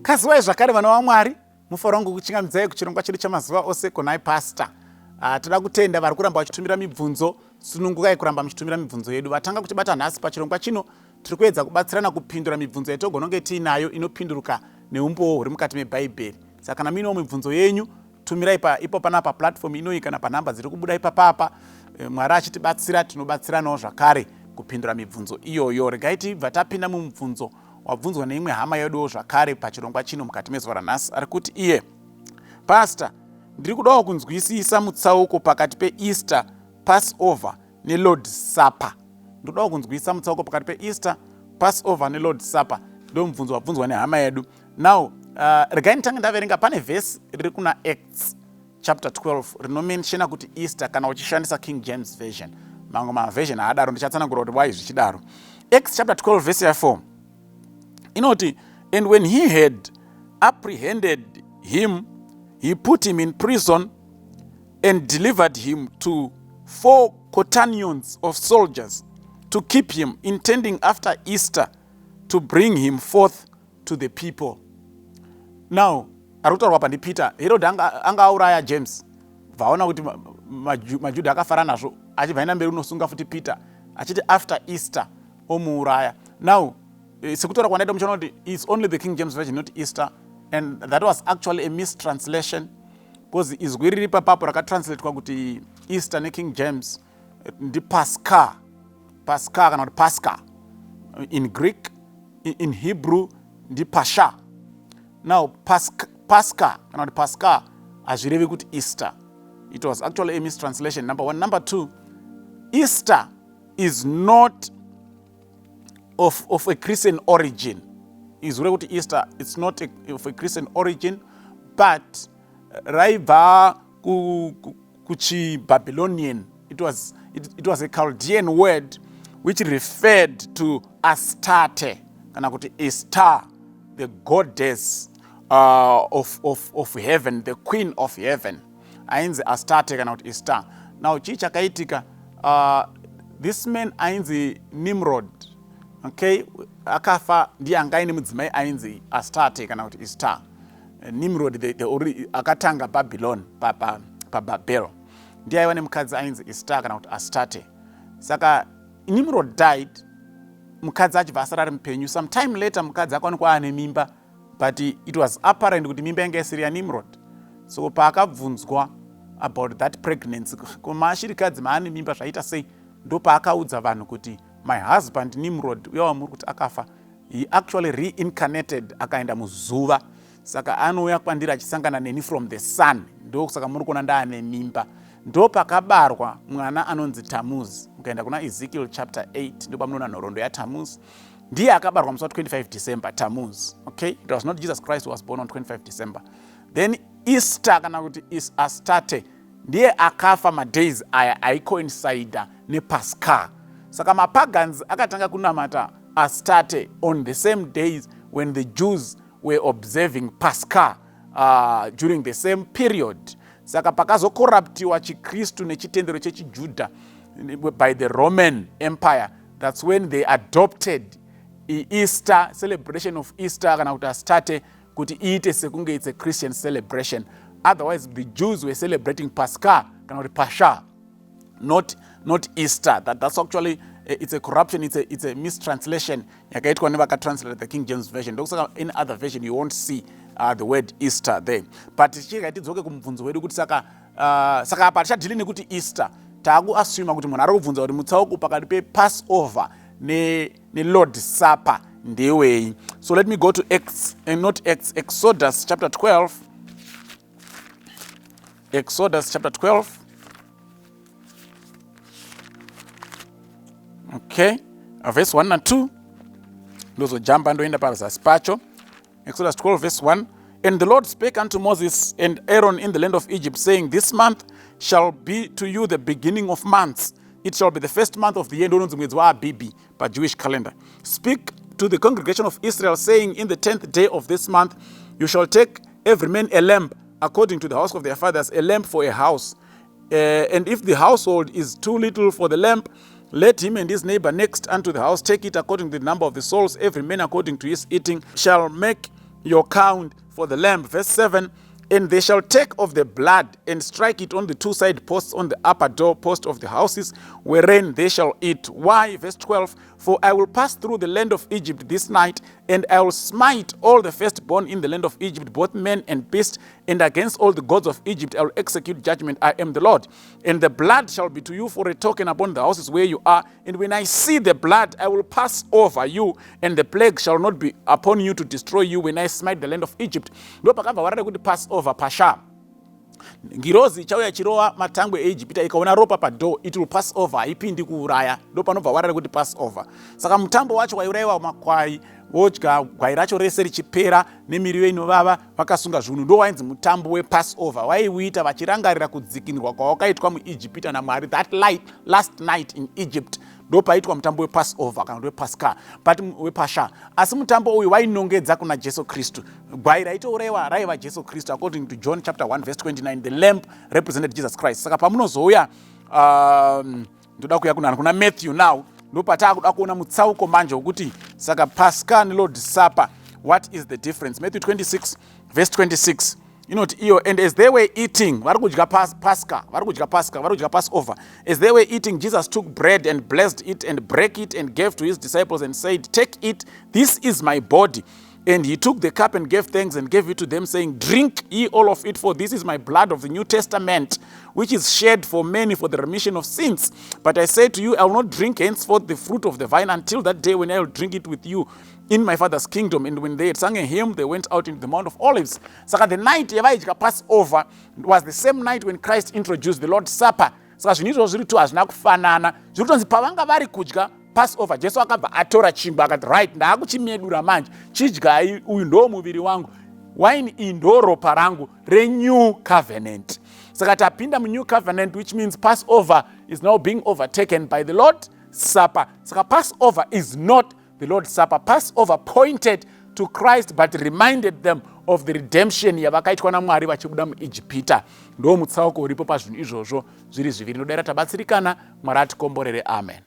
kaziwai zvakare vana vaMwari, mufaro wangu kuchingamidzai kuchirongwa chedu chamazuva ose kunhai pastor. Toda kutenda vari kuramba vachitumira mibvunzo, sunungukai kuramba muchitumira mibvunzo yedu. Vatanga kutibata nhasi pachirongwa chino tiri kuedza kubatsirana kupindura mibvunzo yatogononge tiinayo inopinduruka neumboo huri mukati mebhaibheri. Saka kana muinewo mibvunzo yenyu tumirai ipo panapa platform inoi kana panhamba dziri kubuda ipapapa. Mwari achitibatsira tinobatsiranawo zvakare kupindura mibvunzo iyoyo. Regai tibva tapinda mumubvunzo wabvunzwa neimwe hama yeduwo zvakare pachirongwa chino mukati mezuva ranhasi. Ari kuti iye, Pastor, ndiri kudawo kunzwisisa mutsauko pakati peEaster, Passover neLord Supper. Ndodawo kunzwisisa mutsauko pakati peEaster, Passover neLord Supper. Ndo mubvunzo wabvunzwa nehama yedu. Now, regai nditange ndaverenga pane vhesi riri kuna Acts chapter 12 rinomenshena kuti Easter kana uchishandisa King James version. Mamwe maversion haadaro, ndichatsanangura kuti wai zvichidaro. Acts chapter 12 verse 4 inoti, and when he had apprehended him, he put him in prison and delivered him to 4 quaternions of soldiers to keep him, intending after Easter to bring him forth to the people. Now, arutaurwa pa ndiPeter, Herod anga auraya James. Vaona kuti maJudha akafara nazvo, achibva mberi unosunga futi Peter, achiti after Easter omuuraya. Now, sekutora kwanaita muchona kuti it's only the King James version, not Easter, and that was actually a mistranslation because izwi riri papapo rakatranslatewa kuti Easter neKing James ndi Pascha kana kuti Pascha in Greek, in Hebrew ndi Pascha. Now Pascha kana kuti Pascha hazvirevi kuti Easter. It was actually a mistranslation, number one. Number two, Easter is not of a Christian origin. Izwi rekuti Easter, it's not of a Christian origin, but raibva kuchi-Babylonian. It was a Chaldean word which referred to Astarte, kana kuti Esther, the goddess of heaven, the queen of heaven. Ainzi Astarte kana kuti Esther. Now chii chakaitika, this man ainzi Nimrod. Okay, akafa ndiye angaine mudzimai ainzi Astarte kana kuti Esther. Nimrod akatanga Babylon paBabel. Ndiye aiva nemukadzi ainzi Esther kana kuti Astarte. Saka Nimrod died, mukadzi achibva asara ari mupenyu. Some time later mukadzi akaonekwa ane mimba, but it was apparent kuti mimba yanga isiri yaNimrod. So paakabvunzwa about that pregnancy, koma ashirikadzi maane mimba zvaita sei, ndo paakaudza vanhu kuti my husband Nimrod uya wamuri kuti akafa, he actually reincarnated akaenda muzuva. Saka anouya kwandiri achisangana neni from the sun, ndo saka muri kuona ndaane mimba. Ndo pakabarwa mwana anonzi Tammuz. Mukaenda kuna Ezekiel chapter 8 ndo pamunoona nhoroondo yaTammuz. Ndiye akabarwa musi wa25 December, Tammuz. Okay, it was not Jesus Christ who was born on 25 December. Then Easter kana kuti is Astarte, ndiye akafa madays aya aicoincida nePascha. Saka mapagans akatanga kunamata Astarte on the same days when the Jews were observing Pascha during the same period. Saka pakazokorruptiwa chiKristu nechitendero chechiJudha by the Roman Empire. That's when they adopted Easter, celebration of Easter kana kuti Astarte, kuti iite sekunge it's a Christian celebration. Otherwise the Jews were celebrating Pascha kana kuti Pascha, not Easter. That's actually it's a corruption, it's a mistranslation yakaitwa nevakatranslate the King James version. Ndokusaka in other version you won't see the word Easter there. But tichika tidzoke kumubvunzo wedu kuti saka apa tichadhili nekuti Easter, taakuassume kuti munhu ari kubvunza kuti mutsauko pakati pePassover neLord Supper ndewei. So let me go to Exodus chapter 12. Exodus chapter 12. Okay, verse 1 and 2. Ndozojamba ndoenda pazasi pacho. Exodus 12 verse 1. And the Lord spake unto Moses and Aaron in the land of Egypt, saying, this month shall be to you the beginning of months. It shall be the first month of the year, ndononzi mwedzi waAbibhi pa Jewish calendar. Speak to the congregation of Israel, saying, in the 10th day of this month you shall take every man a lamb according to the house of their fathers, a lamb for a house. And if the household is too little for the lamb, let him and his neighbor next unto the house take it according to the number of the souls. Every man according to his eating shall make your count for the lamb. Verse 7, and they shall take of the blood and strike it on the two side posts on the upper door post of the houses wherein they shall eat. Why? Verse 12, for I will pass through the land of Egypt this night, and I will smite all the firstborn in the land of Egypt, both men and beasts, and against all the gods of Egypt I will execute judgment. I am the Lord. And the blood shall be to you for a token upon the houses where you are. And when I see the blood, I will pass over you, and the plague shall not be upon you to destroy you when I smite the land of Egypt. Pass over pasha. Ngirozi chauya chiroa matangwe Egypt ikaona ropa pa do, it will pass over, ipindi kuuraya. Ndo panobva warare kuti pass over. Saka mutambo wacho wairaiwa makwai vodya gwai racho rese richipera nemiriwo inovava vakasunga zvinhu, ndo wainzi mutambo wepass over. Waiuita vachirangarira kudzikinirwa kwawakaitwa muIjipita naMwari, that last night in Egypt. Ndo paitwa mutambo wepass over kana wepascha, but wepasha. Asi mutambo uyu wainongedza kuna Jesu Kristu. Gwai raitouraiwa raiva Jesu Kristu, according to John chapter 1 verse 29. The lamb represented Jesus Christ. Saka pamunozouya ndoda kuya kuna Matthew now, ndo pataakuda kuona mutsauko manje ukuthi saka Pascha neLord Supper, what is the difference? Matthew 26 verse 26. And as they were eating, Passover, as they were eating, Jesus took bread and blessed it and broke it and gave to his disciples and said, take it, this is my body. And he took the cup and gave thanks and gave it to them, saying, drink ye all of it, for this is my blood of the New Testament, which is shed for many for the remission of sins. But I say to you, I will not drink henceforth the fruit of the vine until that day when I will drink it with you in my Father's kingdom. And when they had sung a hymn, they went out into the Mount of Olives. So the night yavaidya Passover was the same night when Christ introduced the Lord's Supper. So zvinhu zviri tu hazvina kufanana. Zviri kutonzi pavanga vari kudya Passover, Jesu akabva atora chingwa akati, right, ndaakuchimedura manje, chidyai, uyu ndo muviri wangu, wine iyi ndo ropa rangu renew covenant. Saka tapinda munew covenant, which means Passover is now being overtaken by the Lord's Supper. Saka Passover is not the Lord's Supper. Passover pointed to Christ but reminded them of the redemption yavakaitwa naMwari vachibuda muIjipita. Ndo mutsauko uripo pazvinhu izvozvo zviri zviviri. Ndodaira tabatsirikana, Mwari atikomborere. Amen.